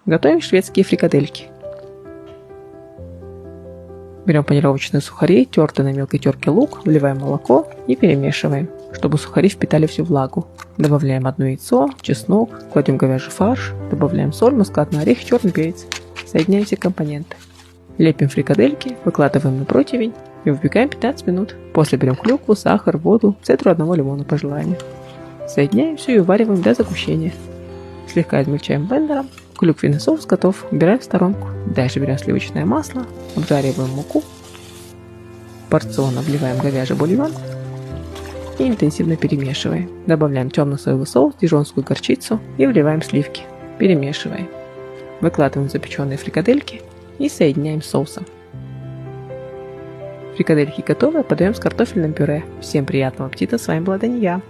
Готовим шведские фрикадельки. Берем панировочные сухари, тертый на мелкой терке лук, вливаем молоко и перемешиваем, чтобы сухари впитали всю влагу. Добавляем одно яйцо, чеснок, кладем говяжий фарш, добавляем соль, мускатный орех и черный перец. Соединяем все компоненты. Лепим фрикадельки, выкладываем на противень и выпекаем 15 минут. После берем клюкву, сахар, воду, цедру одного лимона по желанию. Соединяем все и увариваем до загущения. Слегка измельчаем блендером. Клюквенный соус готов, убираем в сторонку. Дальше берем сливочное масло, обжариваем муку, порционно вливаем говяжий бульон и интенсивно перемешиваем. Добавляем темный соевый соус, дижонскую горчицу и вливаем сливки. Перемешиваем. Выкладываем запеченные фрикадельки и соединяем с соусом. Фрикадельки готовы, подаем с картофельным пюре. Всем приятного аппетита, с вами была Дания.